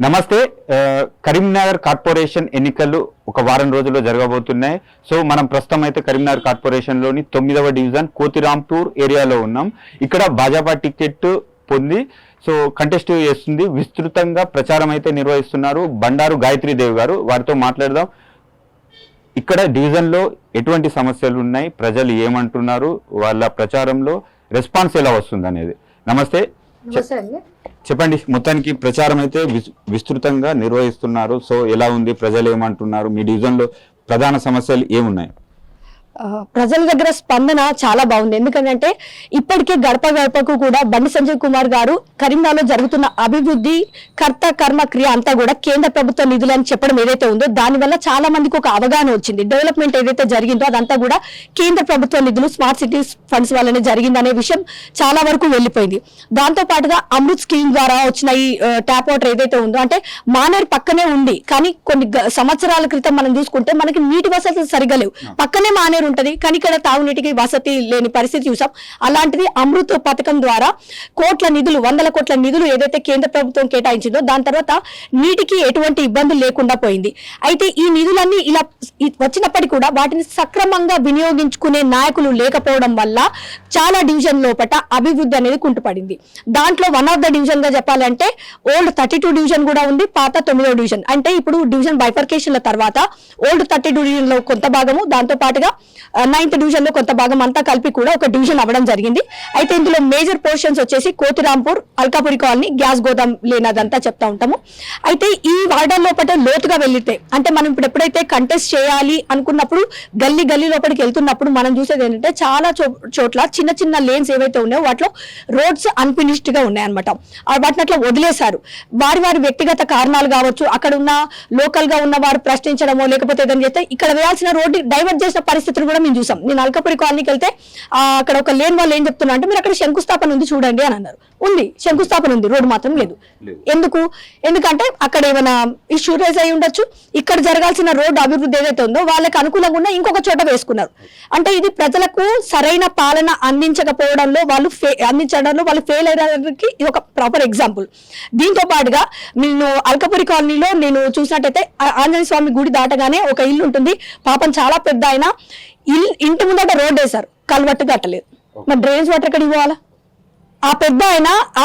నమస్తే. కరీంనగర్ కార్పొరేషన్ ఎన్నికలు ఒక వారం రోజుల్లో జరగబోతున్నాయి. సో మనం ప్రస్తుతం అయితే కరీంనగర్ కార్పొరేషన్ లోని 9వ డివిజన్ కోతిరాంపూర్ ఏరియాలో ఉన్నాం. ఇక్కడ భాజపా టికెట్ పొంది సో కంటెస్ట్ చేస్తుంది. విస్తృతంగా ప్రచారం అయితే నిర్వహిస్తున్నారు బండారు గాయత్రీదేవి గారు. వారితో మాట్లాడదాం. ఇక్కడ డివిజన్ లో ఎటువంటి సమస్యలు ఉన్నాయి, ప్రజలు ఏమంటున్నారు, వాళ్ళ ప్రచారంలో రెస్పాన్స్ ఎలా వస్తుంది అనేది. నమస్తే, చెప్పండి. మొత్తానికి ప్రచారం అయితే విస్తృతంగా నిర్వహిస్తున్నారు. సో ఎలా ఉంది, ప్రజలు ఏమంటున్నారు, మీ డివిజన్ లో ప్రధాన సమస్యలు ఏమున్నాయి? ప్రజల దగ్గర స్పందన చాలా బాగుంది. ఎందుకంటే ఇప్పటికే గడప గడపకు కూడా బండి సంజయ్ కుమార్ గారు కరీంనగర్లో జరుగుతున్న అభివృద్ధి కర్త కర్మ క్రియ అంతా కూడా కేంద్ర ప్రభుత్వ నిధులు అని చెప్పడం ఏదైతే ఉందో దానివల్ల చాలా మందికి ఒక అవగాహన వచ్చింది. డెవలప్మెంట్ ఏదైతే జరిగిందో అదంతా కూడా కేంద్ర ప్రభుత్వ నిధులు స్మార్ట్ సిటీస్ ఫండ్స్ వల్లనే జరిగిందనే విషయం చాలా వరకు వెళ్ళిపోయింది. దాంతో పాటుగా అమృత్ స్కీమ్ ద్వారా వచ్చిన ఈ ట్యాప్ వాటర్ ఏదైతే ఉందో అంటే మానేరు పక్కనే ఉంది, కానీ కొన్ని సంవత్సరాల క్రితం మనం చూసుకుంటే మనకి నీటి వసతులు సరిగా లేవు. పక్కనే మానేరు ఉంటది, కానీ ఇక్కడ తాగునీటికి వసతి లేని పరిస్థితి చూసాం. అలాంటిది అమృత్ పథకం ద్వారా కోట్ల నిధులు, 100 కోట్ల నిధులు ఏదైతే కేంద్ర ప్రభుత్వం కేటాయించిందో దాని తర్వాత నీటికి ఎటువంటి ఇబ్బందులు లేకుండా పోయింది. అయితే ఈ నిధులన్నీ ఇలా వచ్చినప్పటికీ కూడా వాటిని సక్రమంగా వినియోగించుకునే నాయకులు లేకపోవడం వల్ల చాలా డివిజన్ లోపల అభివృద్ధి అనేది కుంటుపడింది. దాంట్లో వన్ ఆఫ్ ద డివిజన్ గా చెప్పాలంటే ఓల్డ్ 32 డివిజన్ కూడా ఉంది, పాత 9వ డివిజన్. అంటే ఇప్పుడు డివిజన్ బైఫర్కేషన్ల తర్వాత ఓల్డ్ 32 డివిజన్ లో కొంత భాగము, దాంతో పాటుగా 9th డివిజన్ లో కొంత భాగం అంతా కలిపి కూడా ఒక డివిజన్ అవ్వడం జరిగింది. అయితే ఇందులో మేజర్ పోర్షన్స్ వచ్చేసి కోతిరాంపూర్, అల్కాపురి కాలనీ, గ్యాస్ గోదాం లేనదంతా చెప్తా ఉంటాము. అయితే ఈ వార్డర్ లోపల లోతుగా వెళ్తే అంటే మనం ఇప్పుడు ఎప్పుడైతే కంటెస్ట్ చేయాలి అనుకున్నప్పుడు గల్లీ లోపలికి వెళ్తున్నప్పుడు మనం చూసేది ఏంటంటే చాలా చోట్ల చిన్న చిన్న లేన్స్ ఏవైతే ఉన్నాయో వాటిలో రోడ్స్ అన్ఫినిష్డ్ గా ఉన్నాయన్నమాట. వాటిని అట్లా వదిలేశారు. వారి వ్యక్తిగత కారణాలు కావచ్చు, అక్కడ ఉన్న లోకల్ గా ఉన్న వారు ప్రశ్నించడమో లేకపోతే ఏదైనా చేస్తే ఇక్కడ వేయాల్సిన రోడ్డు డైవర్ట్ చేసిన పరిస్థితులు కూడా మేము చూసాం. నేను అల్కాపురి కాలనీకి వెళ్తే అక్కడ ఒక లేన్ వాళ్ళు ఏం చెప్తున్నా అంటే మీరు అక్కడ శంకుస్థాపన ఉంది చూడండి అని అన్నారు. ఉంది, శంకుస్థాపన ఉంది, రోడ్డు మాత్రం లేదు. ఎందుకంటే అక్కడ ఏమైనా ఇష్యూ రైజ్ అయి ఉండొచ్చు. ఇక్కడ జరగాల్సిన రోడ్డు అభివృద్ధి ఏదైతే ఉందో వాళ్ళకి అనుకూలంగా ఉన్న ఇంకొక చోట వేసుకున్నారు. అంటే ఇది ప్రజలకు సరైన పాలన అందించడంలో వాళ్ళు ఫెయిల్ అయ్యడానికి ఇది ఒక ప్రాపర్ ఎగ్జాంపుల్. దీంతో పాటుగా నేను అల్కాపురి కాలనీలో నేను చూసినట్టయితే ఆంజనేయ స్వామి గుడి దాటగానే ఒక ఇల్లు ఉంటుంది. పాపం చాలా పెద్ద ఆయన ఇంటి ముందట రోడ్ వేశారు, కల్వట్టు కట్టలేదు. మరి డ్రైనేజ్ వాటర్ ఎక్కడ ఇవ్వాలా? ఆ పెద్ద ఆయన ఆ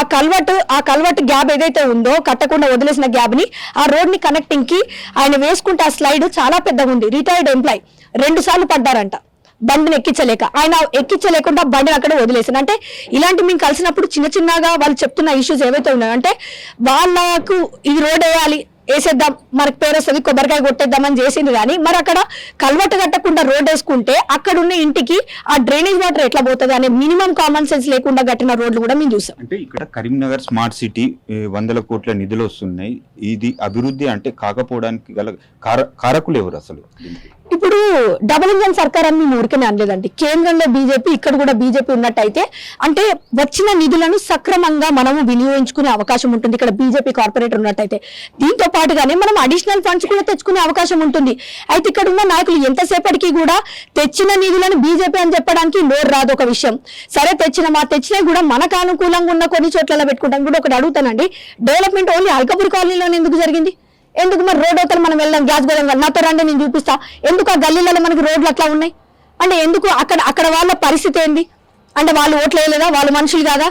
కల్వట్టు గ్యాప్ ఏదైతే ఉందో కట్టకుండా వదిలేసిన గ్యాప్ ని ఆ రోడ్ ని కనెక్టింగ్ కి ఆయన వేసుకుంటే ఆ స్లైడ్ చాలా పెద్దగా ఉంది. రిటైర్డ్ ఎంప్లాయ్ 2 సార్లు పడ్డారంట బండిని ఎక్కించలేక. ఆయన ఎక్కించలేకుండా బండిని అక్కడ వదిలేసాను. అంటే ఇలాంటి మేము కలిసినప్పుడు చిన్నగా వాళ్ళు చెప్తున్న ఇష్యూస్ ఏవైతే ఉన్నాయో అంటే వాళ్ళకు ఇది రోడ్ వేసేద్దాం, మనకు పేరు వస్తుంది, కొబ్బరికాయ కొట్టేద్దామని చేసింది. కానీ మరి అక్కడ కల్వట్టు కట్టకుండా రోడ్ వేసుకుంటే అక్కడ ఉన్న ఇంటికి ఆ డ్రైనేజ్ వాటర్ ఎట్లా పోతుంది అనే మినిమం కామన్ సెన్స్ లేకుండా కట్టిన రోడ్లు కూడా మేము చూసాం. అంటే ఇక్కడ కరీంనగర్ స్మార్ట్ సిటీ 100 కోట్ల నిధులు వస్తున్నాయి. ఇది అభివృద్ధి అంటే కాకపోవడానికి గల కారకులు ఎవరు అసలు? ఇప్పుడు డబుల్ ఇంజన్ సర్కార్ అని మేము ఊరికనే అనలేదండి. కేంద్రంలో బీజేపీ, ఇక్కడ కూడా బీజేపీ ఉన్నట్టయితే అంటే వచ్చిన నిధులను సక్రమంగా మనము వినియోగించుకునే అవకాశం ఉంటుంది ఇక్కడ బీజేపీ కార్పొరేటర్ ఉన్నట్టయితే. దీంతో పాటుగానే మనం అడిషనల్ ఫండ్స్ కూడా తెచ్చుకునే అవకాశం ఉంటుంది. అయితే ఇక్కడ ఉన్న నాయకులు ఎంతసేపటికి కూడా తెచ్చిన నిధులను బీజేపీ అని చెప్పడానికి నోరు రాదు. ఒక విషయం సరే తెచ్చినా కూడా మనకు అనుకూలంగా ఉన్న కొన్ని చోట్ల పెట్టుకుంటాం. కూడా ఒకటి అడుగుతానండి, డెవలప్మెంట్ ఓన్లీ అల్కాపురి కాలనీలోనే ఎందుకు జరిగింది? ఎందుకు మరి రోడ్ అవుతారు మనం వెళ్దాం, గ్యాస్ గోదాం నాతో రండి నేను చూపిస్తా. ఎందుకు ఆ గల్లీలలో మనకి రోడ్లు అట్లా ఉన్నాయి అంటే ఎందుకు? అక్కడ వాళ్ళ పరిస్థితి ఏంది అంటే వాళ్ళు ఓట్లు వేయలేదా? వాళ్ళు మనుషులు కాదా?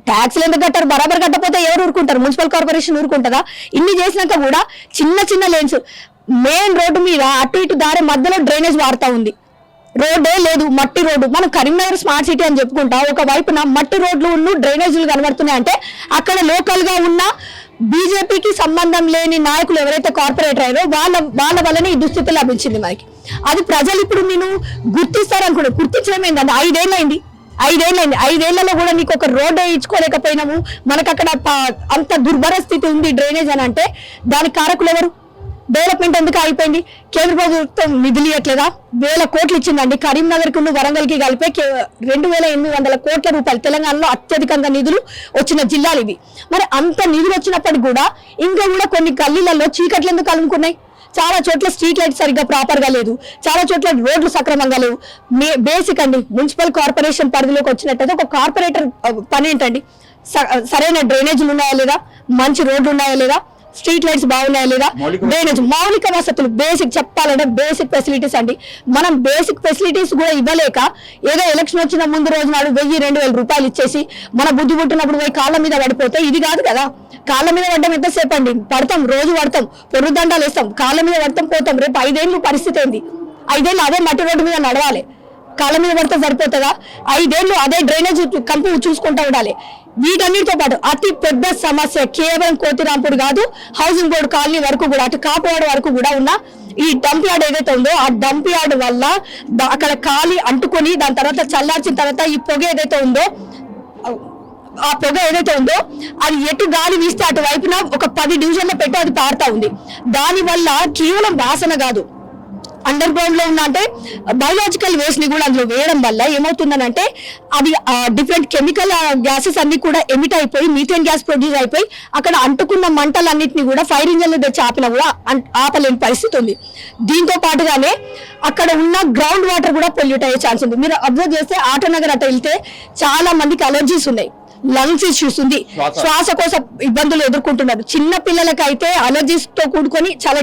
ట్యాక్స్లు ఎందుకు కట్టారు? బరాబర్ కట్టకపోతే ఎవరు ఊరుకుంటారు? మున్సిపల్ కార్పొరేషన్ ఊరుకుంటుందా? ఇన్ని చేసినాక కూడా చిన్న లేన్స్ మెయిన్ రోడ్డు మీద అటు ఇటు దారి మధ్యలో డ్రైనేజ్ వాడుతూ ఉంది. రోడ్డే లేదు, మట్టి రోడ్డు. మనం కరీంనగర్ స్మార్ట్ సిటీ అని చెప్పుకుంటా ఒక వైపున మట్టి రోడ్లు డ్రైనేజీలు కనబడుతున్నాయి. అంటే అక్కడ లోకల్ గా ఉన్న బీజేపీకి సంబంధం లేని నాయకులు ఎవరైతే కార్పొరేటర్ అయ్యారో వాళ్ళ వల్లనే ఈ దుస్థితి లభించింది మనకి. అది ప్రజలు ఇప్పుడు నేను గుర్తిస్తారనుకున్నాను. గుర్తించడం ఏంటంటే 5 ఏళ్లలో కూడా నీకు ఒక రోడ్ వేయించుకోలేకపోయినాము. మనకు అక్కడ అంత దుర్భర స్థితి ఉంది డ్రైనేజ్ అని అంటే దానికి కారకులు ఎవరు? డెవలప్మెంట్ ఎందుకు అయిపోయింది? కేంద్ర ప్రభుత్వం నిధులు ఇవ్వట్లేదా? 1000 కోట్లు ఇచ్చిందండి. కరీంనగర్ కు వరంగల్ కి కలిపే 2800 కోట్ల రూపాయలు. తెలంగాణలో అత్యధికంగా నిధులు వచ్చిన జిల్లాలు ఇవి. మరి అంత నిధులు వచ్చినప్పటికీ కూడా ఇంకా కూడా కొన్ని గల్లీలలో చీకట్లు ఎందుకు కలుముకున్నాయి? చాలా చోట్ల స్ట్రీట్ లైట్ సరిగ్గా ప్రాపర్ గా లేదు, చాలా చోట్ల రోడ్లు సక్రమంగా లేవు. బేసిక్ అండి మున్సిపల్ కార్పొరేషన్ పరిధిలోకి వచ్చినట్టయితే ఒక కార్పొరేటర్ పని ఏంటండి? సరైన డ్రైనేజీలు ఉన్నాయా లేదా, మంచి రోడ్లు ఉన్నాయా లేదా, స్ట్రీట్ లైట్స్ బాగున్నాయా లేదా, డ్రైనేజ్ మౌలిక వసతులు బేసిక్ చెప్పాలంటే బేసిక్ ఫెసిలిటీస్ అండి. మనం బేసిక్ ఫెసిలిటీస్ కూడా ఇవ్వలేక ఏదో ఎలక్షన్ వచ్చిన ముందు రోజు నాడు 1000-2000 రూపాయలు ఇచ్చేసి మన బుద్ధి పుట్టినప్పుడు పోయి కాళ్ళ మీద పడిపోతే ఇది కాదు కదా. కాళ్ళ మీద పడ్డం ఎంతసేపు అండి, పడతాం, రోజు పడతాం, పొర్రుదండాలు వేస్తాం, కాళ్ళ మీద పడతాం, పోతాం. రేపు 5 ఏళ్ళు పరిస్థితి ఏంది, 5 ఏళ్ళు అదే మట్టి రోడ్డు మీద నడవాలి, కాళ్ళ మీద పడితే సరిపోతుందా? 5 ఏళ్ళు అదే డ్రైనేజ్ కంపు చూసుకుంటూ ఉండాలి. వీటన్నిటితో పాటు అతి పెద్ద సమస్య కేవలం కోతిరాంపూర్ కాదు, హౌసింగ్ బోర్డు కాలనీ వరకు కూడా, అటు కాపువాడ వరకు కూడా ఉన్న ఈ డంప్ యార్డ్ ఏదైతే ఉందో ఆ డంప్ యార్డ్ వల్ల అక్కడ ఖాళీ అంటుకొని దాని తర్వాత చల్లార్చిన తర్వాత ఈ పొగ ఏదైతే ఉందో అది ఎటు గాలి వీస్తే అటు వైపున ఒక 10 డివిజన్ల పెట్టి అది పారుతా ఉంది. దాని వల్ల కేవలం వాసన కాదు, అండర్ గ్రౌండ్ లో ఉన్న అంటే బయోలాజికల్ వేస్ట్ ని కూడా అందులో వేయడం వల్ల ఏమవుతుందనంటే అది డిఫరెంట్ కెమికల్ గ్యాసెస్ అన్ని కూడా ఎమిట్ అయిపోయి మీథేన్ గ్యాస్ ప్రొడ్యూస్ అయిపోయి అక్కడ అంటుకున్న మంటలన్నింటినీ కూడా ఫైర్ ఇంజన్లు తెచ్చి ఆపినా కూడా ఆపలేని పరిస్థితి ఉంది. దీంతో పాటుగానే అక్కడ ఉన్న గ్రౌండ్ వాటర్ కూడా పొల్యూట్ అయ్యే ఛాన్స్ ఉంది. మీరు అబ్జర్వ్ చేస్తే ఆటోనగర్ అటు వెళ్తే చాలా మందికి అలర్జీస్ ఉన్నాయి, లంగ్స్ ఇష్యూస్ ఉంది, శ్వాసకోశ ఇబ్బందులు ఎదుర్కొంటున్నారు. చిన్న పిల్లలకైతే అలర్జీస్ తో కూడుకొని చాలా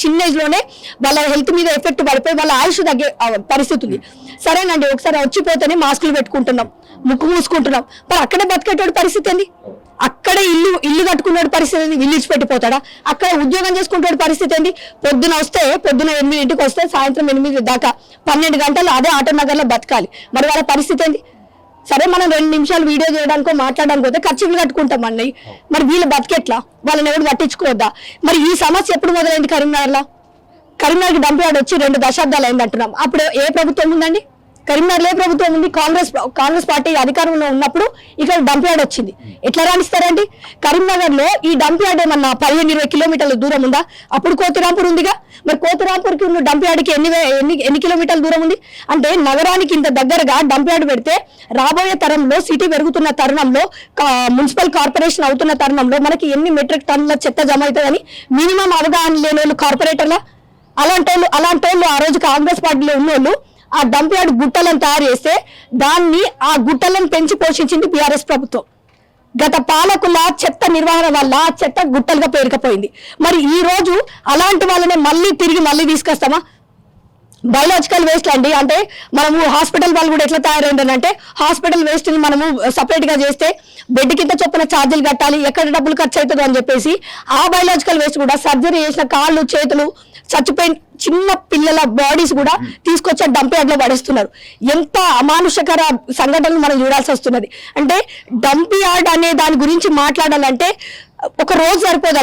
చిన్న ఏజ్ లోనే వాళ్ళ హెల్త్ మీద ఎఫెక్ట్ పడిపోయి వాళ్ళ ఆయుష్ తగ్గే పరిస్థితి ఉంది. సరేనండి, ఒకసారి వచ్చిపోతేనే మాస్కులు పెట్టుకుంటున్నాం, ముక్కు మూసుకుంటున్నాం, మరి అక్కడే బతికేటోడి పరిస్థితి ఏంది? అక్కడే ఇల్లు కట్టుకునే పరిస్థితి ఏంది? ఇల్లు ఇచ్చిపెట్టిపోతాడా? అక్కడ ఉద్యోగం చేసుకుంటే పరిస్థితి ఏంది? పొద్దున 8 వస్తే సాయంత్రం 8 దాకా 12 గంటలు అదే ఆటోనగర్ లో బతకాలి. మరి వాళ్ళ పరిస్థితి ఏంది? సరే, మనం 2 నిమిషాలు వీడియో చేయడానికో మాట్లాడడానికి పోతే ఖర్చులు కట్టుకుంటాం అన్నయ్య. మరి వీళ్ళు బతికెట్లా? వాళ్ళని ఎవరు పట్టించుకోవద్దా? మరి ఈ సమస్య ఎప్పుడు మొదలైంది కరీంనగర్లో? కరీంనగర్కి డంప్ యార్డ్ వచ్చి 2 దశాబ్దాలు అయింది అంటున్నాం. అప్పుడు ఏ ప్రభుత్వం ఉందండి? కరీంనగర్లో ఏ ప్రభుత్వం ఉంది? కాంగ్రెస్ పార్టీ అధికారంలో ఉన్నప్పుడు ఇక్కడ డంప్ యార్డ్ వచ్చింది. ఎట్లా రాణిస్తారండి? కరీంనగర్ లో ఈ డంప్ యార్డ్ ఏమన్నా 15-20 కిలోమీటర్ల దూరం ఉందా? అప్పుడు కోతిరాంపూర్ ఉందిగా. మరి కోతిరాంపూర్కి ఉన్న డంప్ యార్డ్కి ఎన్ని కిలోమీటర్ల దూరం ఉంది? అంటే నగరానికి ఇంత దగ్గరగా డంప్ యార్డ్ పెడితే రాబోయే తరంలో సిటీ పెరుగుతున్న తరుణంలో మున్సిపల్ కార్పొరేషన్ అవుతున్న తరుణంలో మనకి ఎన్ని మెట్రిక్ టన్నుల చెత్త జమ అవుతుందని మినిమం అవగాహన లేని వాళ్ళు కార్పొరేటర్ల అలాంటి వాళ్ళు ఆ రోజు కాంగ్రెస్ పార్టీలో ఉన్నోళ్ళు ఆ డంప్ యార్డ్ గుట్టలను తయారు చేస్తే దాన్ని ఆ గుట్టలను పెంచి పోషించింది బీఆర్ఎస్ ప్రభుత్వం. గత పాలకుల చెత్త నిర్వహణ వల్ల ఆ చెత్త గుట్టలుగా పేరుకపోయింది. మరి ఈ రోజు అలాంటి వాళ్ళనే మళ్ళీ తీసుకొస్తామా? బయోలాజికల్ వేస్ట్ అండి. అంటే మనము హాస్పిటల్ వాళ్ళు కూడా ఎట్లా తయారైందంటే హాస్పిటల్ వేస్ట్ ని మనము సపరేట్ గా చేస్తే బెడ్ కింద చొప్పున ఛార్జీలు కట్టాలి, ఎక్కడ డబ్బులు ఖర్చు అవుతుంది అని చెప్పేసి ఆ బయోలాజికల్ వేస్ట్ కూడా సర్జరీ చేసిన కాళ్ళు చేతులు చచ్చిపోయిన చిన్న పిల్లల బాడీస్ కూడా తీసుకొచ్చి డంప్ యార్డ్ లో పడేస్తున్నారు. ఎంత అమానుషకర సంఘటనలు మనం చూడాల్సి వస్తున్నది. అంటే డంప్ యార్డ్ అనే దాని గురించి మాట్లాడాలంటే ఒక రోజు సరిపోదు.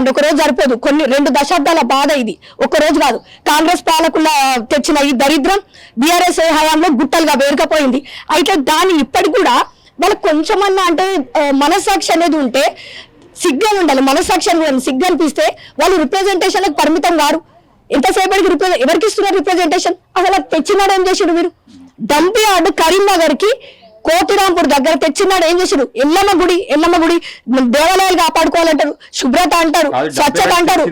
2 దశాబ్దాల బాధ ఇది, ఒక రోజు కాదు. కాంగ్రెస్ పాలకుల తెచ్చిన ఈ దరిద్రం బీఆర్ఎస్ హయాంలో గుట్టలుగా వేరుకపోయింది. అయితే దాన్ని ఇప్పటికి కూడా వాళ్ళకి కొంచెమన్నా అంటే మనస్సాక్షి అనేది ఉంటే సిగ్గా ఉండాలి. మనస్సాక్షి సిగ్గు అనిపిస్తే వాళ్ళు రిప్రజెంటేషన్లకు పరిమితం కారు. ఎంతసేపటికి ఎవరికి ఇస్తున్నారు రిప్రజెంటేషన్? అసలు తెచ్చినాడు ఏం చేసాడు? మీరు డంప్ యార్డ్ కరీంనగర్ కి కోతిరాంపూర్ దగ్గర తెచ్చినాడు ఏం చేసాడు? ఎల్లమ్మ గుడి దేవాలయాలు కాపాడుకోవాలంటారు, శుభ్రత అంటారు, స్వచ్ఛత అంటారు.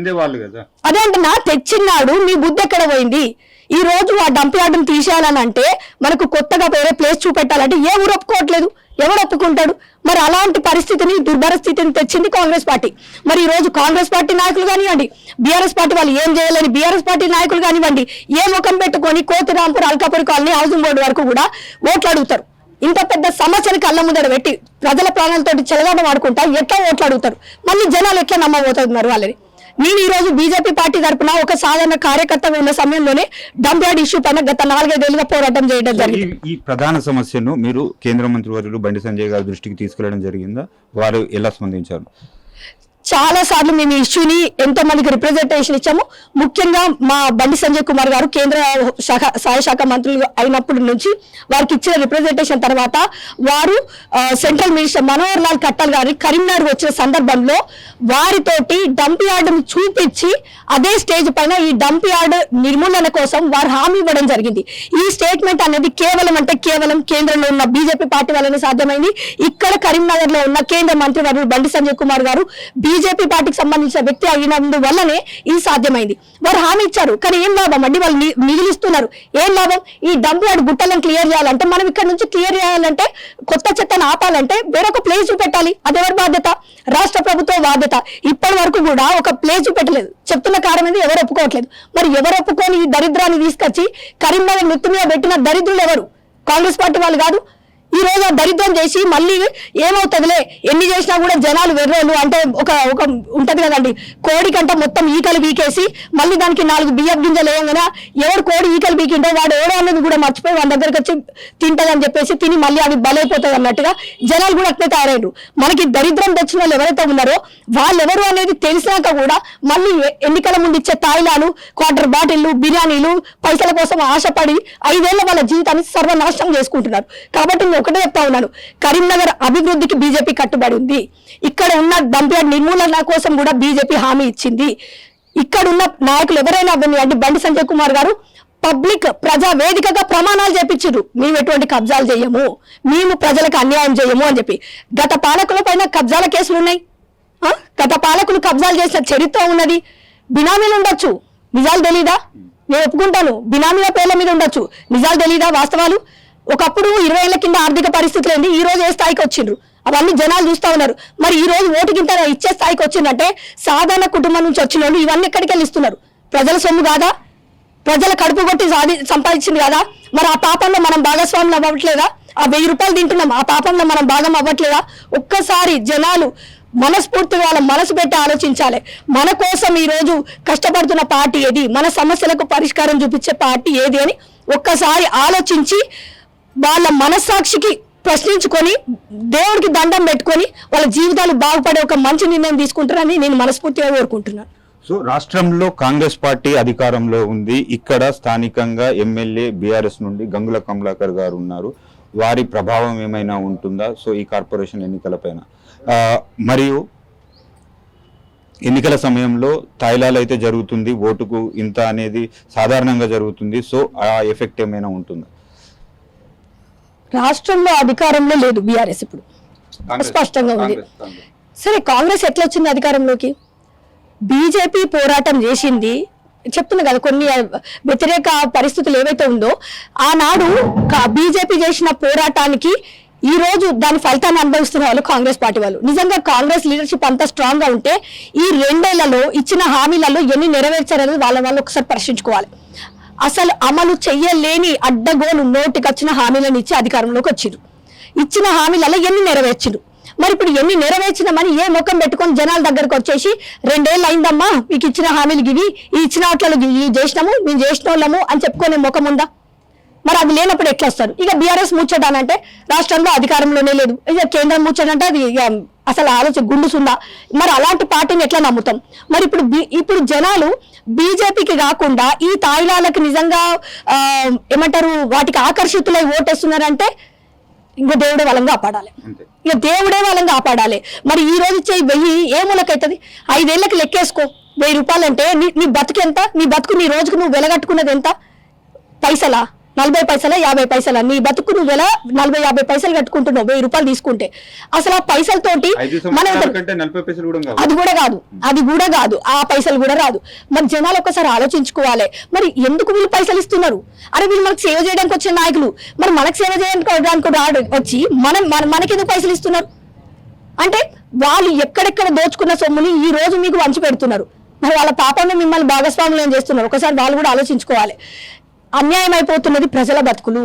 అదే అంటున్నా, తెచ్చినాడు. మీ బుద్ధి ఎక్కడ పోయింది? ఈ రోజు ఆ డంప్ యార్డును తీసేయాలని అంటే మనకు కొత్తగా వేరే ప్లేస్ చూపెట్టాలంటే ఏ ఊరు ఒప్పుకోవట్లేదు, ఎవరు ఒప్పుకుంటాడు? మరి అలాంటి పరిస్థితిని దుర్భర స్థితిని తెచ్చింది కాంగ్రెస్ పార్టీ. మరి ఈ రోజు కాంగ్రెస్ పార్టీ నాయకులు కానివ్వండి, బీఆర్ఎస్ పార్టీ వాళ్ళు ఏం చేయాలని బీఆర్ఎస్ పార్టీ నాయకులు కానివ్వండి, ఏ ముఖం పెట్టుకొని Kothirampur Alkapur colony housing board వరకు కూడా ఓట్లు అడుగుతారు? ఇంత పెద్ద సమస్యని కళ్ళ ముందర పెట్టి ప్రజల ప్రాణాలతో చెలగాటం ఆడుకుంటా ఎట్లా ఓట్లు అడుగుతారు? మళ్ళీ జనాలు ఎట్లా నమ్మబోతున్నారు వాళ్ళని? నేను ఈ రోజు బీజేపీ పార్టీ తరఫున ఒక సాధారణ కార్యకర్తగా ఉన్న సమయంలోనే డంప్ యార్డ్ ఇష్యూ పైన గత 4-5 ఏళ్లుగా పోరాటం చేయడం జరిగింది. ఈ ప్రధాన సమస్యను మీరు కేంద్ర మంత్రి వర్యులు బండి సంజయ్ గారి దృష్టికి తీసుకెళ్లడం జరిగిందా? వారు ఎలా స్పందించారు? చాలా సార్లు మేము ఈ ఇష్యూని ఎంతో మందికి రిప్రజెంటేషన్ ఇచ్చాము. ముఖ్యంగా మా బండి సంజయ్ కుమార్ గారు కేంద్ర సహాయ శాఖ మంత్రులు అయినప్పటి నుంచి వారికి ఇచ్చిన రిప్రజెంటేషన్ తర్వాత వారు సెంట్రల్ మినిస్టర్ మనోహర్ లాల్ ఖట్టర్ గారి కరీంనగర్ వచ్చిన సందర్భంలో వారితోటి డంప్ యార్డును చూపించి అదే స్టేజ్ పైన ఈ డంప్ యార్డ్ నిర్మూలన కోసం వారు హామీ ఇవ్వడం జరిగింది. ఈ స్టేట్మెంట్ అనేది కేవలం కేంద్రంలో ఉన్న బీజేపీ పార్టీ వల్లనే సాధ్యమైంది. ఇక్కడ కరీంనగర్ లో ఉన్న కేంద్ర మంత్రి వర్యులు బండి సంజయ్ కుమార్ గారు బీజేపీ పార్టీకి సంబంధించిన వ్యక్తి అయినందువల్లనే ఇది సాధ్యమైంది. వారు హామీ ఇచ్చారు, కానీ ఏం లాభం అండి? వాళ్ళు నిధులిస్తున్నారు, ఏం లాభం? ఈ డంప్ యార్డ్ గుట్టలను క్లియర్ చేయాలంటే, మనం ఇక్కడ నుంచి క్లియర్ చేయాలంటే, కొత్త చెత్తను ఆపాలంటే వేరొక ప్లేస్ చూపెట్టాలి. అదెవరి బాధ్యత? రాష్ట్ర ప్రభుత్వ బాధ్యత. ఇప్పటి వరకు కూడా ఒక ప్లేస్ చూపెట్టలేదు. చెప్తున్న కారణం మీద ఎవరు ఒప్పుకోవట్లేదు. మరి ఎవరు ఒప్పుకొని ఈ దరిద్రాన్ని తీసుకొచ్చి కరీంనగర్ నెత్తి మీద పెట్టిన దరిద్రులు ఎవరు? కాంగ్రెస్ పార్టీ వాళ్ళు కాదు. ఈ రోజు ఆ దరిద్రం చేసి మళ్ళీ ఏమవుతుందిలే, ఎన్ని చేసినా కూడా జనాలు వెర్రోలు అంటే ఒక ఉంటది కదండి, కోడి కంట మొత్తం ఈకలు బీకేసి మళ్ళీ దానికి 4 బియ్యం గింజలు వేయంగా ఎవరు కోడి ఈకలు బీకింటో వాడు ఎవడో అనేది కూడా మర్చిపోయి వాళ్ళ దగ్గరికి వచ్చి తింటదని చెప్పేసి తిని మళ్ళీ అవి బలైపోతుంది అన్నట్టుగా జనాలు కూడా అట్లే తయారైరు. మనకి దరిద్రం తెచ్చిన వాళ్ళు ఎవరైతే ఉన్నారో వాళ్ళెవరు అనేది తెలిసినాక కూడా మళ్ళీ ఎన్నికల ముందు ఇచ్చే తాయిలాలు, క్వార్టర్ బాటిళ్లు, బిర్యానీలు, పైసల కోసం ఆశపడి 5 ఏళ్ల వాళ్ళ జీవితాన్ని సర్వనాశనం చేసుకుంటున్నారు. కాబట్టి నేను ఒకటే చెప్తా ఉన్నాను, కరీంనగర్ అభివృద్ధికి బీజేపీ కట్టుబడి ఉంది. ఇక్కడ ఉన్న డంప్ యార్డ్ నిర్మూలన కోసం కూడా బీజేపీ హామీ ఇచ్చింది. ఇక్కడ ఉన్న నాయకులు ఎవరైనా అంటే బండి సంజయ్ కుమార్ గారు పబ్లిక్ ప్రజా వేదికగా ప్రమాణాలు చేపించారు, మేము ఎటువంటి కబ్జాలు చేయము, మేము ప్రజలకు అన్యాయం చేయము అని చెప్పి. గత పాలకుల పైన కబ్జాల కేసులు ఉన్నాయి. గత పాలకులు కబ్జాలు చేసిన చరిత్ర ఉన్నది. బినామీలు ఉండొచ్చు, నిజాలు తెలీదా? నేను ఒప్పుకుంటాను, బినామీల పేర్ల మీద ఉండొచ్చు, నిజాలు తెలీదా? వాస్తవాలు. ఒకప్పుడు 20 ఏళ్ల కింద ఆర్థిక పరిస్థితులు ఏంది, ఈ రోజు ఏ స్థాయికి వచ్చిండ్రు అవన్నీ జనాలు చూస్తా ఉన్నారు. మరి ఈ రోజు ఓటు గింత ఇచ్చే స్థాయికి వచ్చిందంటే సాధారణ కుటుంబం నుంచి వచ్చిన వాళ్ళు ఇవన్నీ ఎక్కడికి వెళ్ళి ఇస్తున్నారు? ప్రజల సొమ్ము కాదా? ప్రజల కడుపు కొట్టి సంపాదించింది కదా. మరి ఆ పాపంలో మనం భాగస్వాములు అవ్వట్లేదా? ఆ 1000 రూపాయలు తింటున్నాం, ఆ పాపంలో మనం భాగం అవ్వట్లేదా? ఒక్కసారి జనాలు మనస్ఫూర్తిగా వాళ్ళ మనసు పెట్టి ఆలోచించాలి. మన కోసం ఈ రోజు కష్టపడుతున్న పార్టీ ఏది, మన సమస్యలకు పరిష్కారం చూపించే పార్టీ ఏది అని ఒక్కసారి ఆలోచించి వాళ్ళ మనస్సాక్షికి ప్రశ్నించుకొని దేవుడికి దండం పెట్టుకొని వాళ్ళ జీవితాలు బాగుపడే ఒక మంచి నిర్ణయం తీసుకుంటారని నేను మనస్ఫూర్తిగా కోరుకుంటున్నాను. సో రాష్ట్రంలో కాంగ్రెస్ పార్టీ అధికారంలో ఉంది. ఇక్కడ స్థానికంగా ఎమ్మెల్యే బీఆర్ఎస్ నుండి గంగుల కమలాకర్ గారు ఉన్నారు. వారి ప్రభావం ఏమైనా ఉంటుందా సో ఈ కార్పొరేషన్ ఎన్నికల పైన? మరియు ఎన్నికల సమయంలో తాయిలాలు అయితే జరుగుతుంది, ఓటుకు ఇంత అనేది సాధారణంగా జరుగుతుంది. సో ఆ ఎఫెక్ట్ ఏమైనా ఉంటుందా? రాష్ట్రంలో అధికారంలో లేదు బీఆర్ఎస్, ఇప్పుడు స్పష్టంగా ఉంది. సరే, కాంగ్రెస్ ఎట్లా వచ్చింది అధికారంలోకి? బీజేపీ పోరాటం చేసింది. చెప్తున్నా కదా, కొన్ని వ్యతిరేక పరిస్థితులు ఏవైతే ఉందో ఆనాడు బీజేపీ చేసిన పోరాటానికి ఈ రోజు దాని ఫలితాన్ని అనుభవిస్తున్న వాళ్ళు కాంగ్రెస్ పార్టీ వాళ్ళు. నిజంగా కాంగ్రెస్ లీడర్షిప్ అంతా స్ట్రాంగ్ గా ఉంటే ఈ 2 ఏళ్లలో ఇచ్చిన హామీలలో ఎన్ని నెరవేర్చారనేది వాళ్ళు ఒకసారి ప్రశ్నించుకోవాలి. అసలు అమలు చెయ్యలేని అడ్డగోలు నోటికొచ్చిన హామీలను ఇచ్చి అధికారంలోకి వచ్చిరు. ఇచ్చిన హామీలలో ఎన్ని నెరవేర్చిరు? మరి ఇప్పుడు ఎన్ని నెరవేర్చినామని ఏ ముఖం పెట్టుకొని జనాల దగ్గరకు వచ్చేసి 2 ఏళ్ళు అయిందమ్మా మీకు ఇచ్చిన హామీలు ఇవి, ఈ ఇచ్చిన వాటిలో ఇవి చేసినాము, మేము చేసిన వాళ్ళము అని చెప్పుకునే ముఖం ఉందా? మరి అది లేనప్పుడు ఎట్లా వస్తారు? ఇక బీఆర్ఎస్ ముచ్చటానంటే రాష్ట్రంలో అధికారంలోనే లేదు, ఇక కేంద్రం ముచ్చటంటే అది అసలు ఆలోచన గుండుసుందా? మరి అలాంటి పార్టీని ఎట్లా నమ్ముతాం? మరి ఇప్పుడు జనాలు బీజేపీకి కాకుండా ఈ తాయిలాలకు నిజంగా ఏమంటారు వాటికి ఆకర్షితులై ఓటేస్తున్నారంటే ఇంకా దేవుడే వాళ్ళని కాపాడాలి, ఇక దేవుడే వాళ్ళని కాపాడాలి. మరి ఈ రోజు ఇచ్చే 1000 ఏ మూలకైతుంది? 5 ఏళ్ళకి లెక్కేసుకో. 1000 రూపాయలు అంటే నీ బతుకు ఎంత? నీ బతుకు నీ రోజుకు నువ్వు వెలగట్టుకున్నది ఎంత? పైసలా? 40 పైసలా? 50 పైసలా? నీ బతుకు నువ్వు 40-50 పైసలు కట్టుకుంటున్నావు 1000 రూపాయలు తీసుకుంటే. అసలు ఆ పైసలతోటి అది కూడా కాదు, ఆ పైసలు కూడా రాదు. మరి జనాలు ఒక్కసారి ఆలోచించుకోవాలి. మరి ఎందుకు వీళ్ళు పైసలు ఇస్తున్నారు? అరే వీళ్ళు మనకు సేవ చేయడానికి వచ్చిన నాయకులు, మరి మనకు సేవ చేయడానికి వచ్చి మనకెందుకు పైసలు ఇస్తున్నారు అంటే వాళ్ళు ఎక్కడెక్కడ దోచుకున్న సొమ్ముని ఈ రోజు మీకు వంచి పెడుతున్నారు. మరి వాళ్ళ పాపంలో మిమ్మల్ని భాగస్వాములు ఏం చేస్తున్నారు? ఒకసారి వాళ్ళు కూడా ఆలోచించుకోవాలి. అన్యాయం అయిపోతున్నది ప్రజల బతుకులు.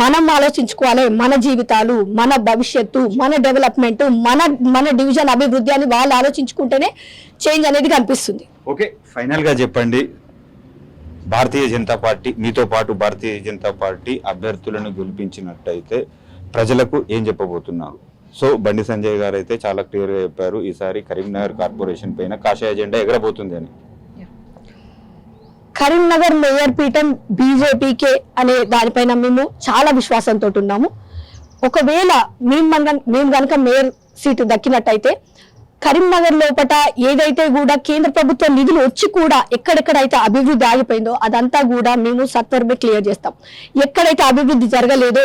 మనం ఆలోచించుకోవాలి. మన జీవితాలు, మన భవిష్యత్తు, మన డెవలప్మెంట్, మన డివిజన్ అభివృద్ధి అని వాళ్ళు ఆలోచించుకుంటేనే చేంజ్ అనేది కనిపిస్తుంది. ఓకే, ఫైనల్ గా చెప్పండి, భారతీయ జనతా పార్టీ మీతో పాటు భారతీయ జనతా పార్టీ అభ్యర్థులను గెలిపించినట్టయితే ప్రజలకు ఏం చెప్పబోతున్నారు? సో బండి సంజయ్ గారు అయితే చాలా క్లియర్ గా చెప్పారు, ఈసారి కరీంనగర్ కార్పొరేషన్ పైన కాషాయ జెండా ఎగరబోతుంది అని. కరీంనగర్ మేయర్ పీఠం బీజేపీకే అనే దానిపైన మేము చాలా విశ్వాసంతో ఉన్నాము. ఒకవేళ మేము కనుక మేయర్ సీటు దక్కినట్టయితే కరీంనగర్ లోపట ఏదైతే కూడా కేంద్ర ప్రభుత్వ నిధులు వచ్చి కూడా ఎక్కడెక్కడైతే అభివృద్ధి ఆగిపోయిందో అదంతా కూడా మేము సత్వరమే క్లియర్ చేస్తాం. ఎక్కడైతే అభివృద్ధి జరగలేదో,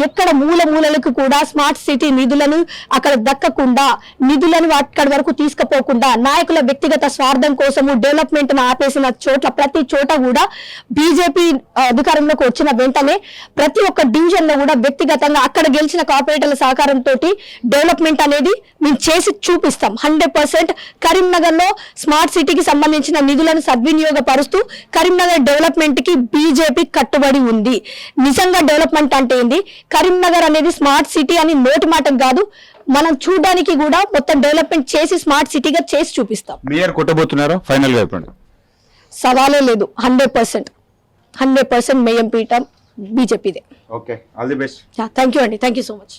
ఎక్కడ మూలలకు కూడా స్మార్ట్ సిటీ నిధులను అక్కడ దక్కకుండా, నిధులను అక్కడి వరకు తీసుకుపోకుండా, నాయకుల వ్యక్తిగత స్వార్థం కోసము డెవలప్మెంట్ ఆపేసిన చోట్ల ప్రతి చోట కూడా బీజేపీ అధికారంలోకి వచ్చిన వెంటనే ప్రతి ఒక్క డివిజన్ లో కూడా వ్యక్తిగతంగా అక్కడ గెలిచిన కార్పొరేటర్ల సహకారంతో డెవలప్మెంట్ అనేది మేము చేసి చూపిస్తాం. 100% కరీంనగర్ లో స్మార్ట్ సిటీకి సంబంధించిన నిధులను సద్వినియోగపరుస్తూ కరీంనగర్ డెవలప్మెంట్ కి బీజేపీ కట్టుబడి ఉంది. నిజంగా డెవలప్మెంట్ అంటే ఏంది, కరీంనగర్ అనేది స్మార్ట్ సిటీ అని నోటి మాటకు కాదు, మనం చూడడానికి కూడా మొత్తం డెవలప్మెంట్ చేసి స్మార్ట్ సిటీగా చేసి చూపిస్తాం. మేయర్ కొట్టబోతున్నారు ఫైనల్ గా చెప్పండి. సవాలే లేదు, 100% మేయం పీఠం బీజేపీదే. Okay, all the best. Thank you అండి, థ్యాంక్ యూ సో మచ్.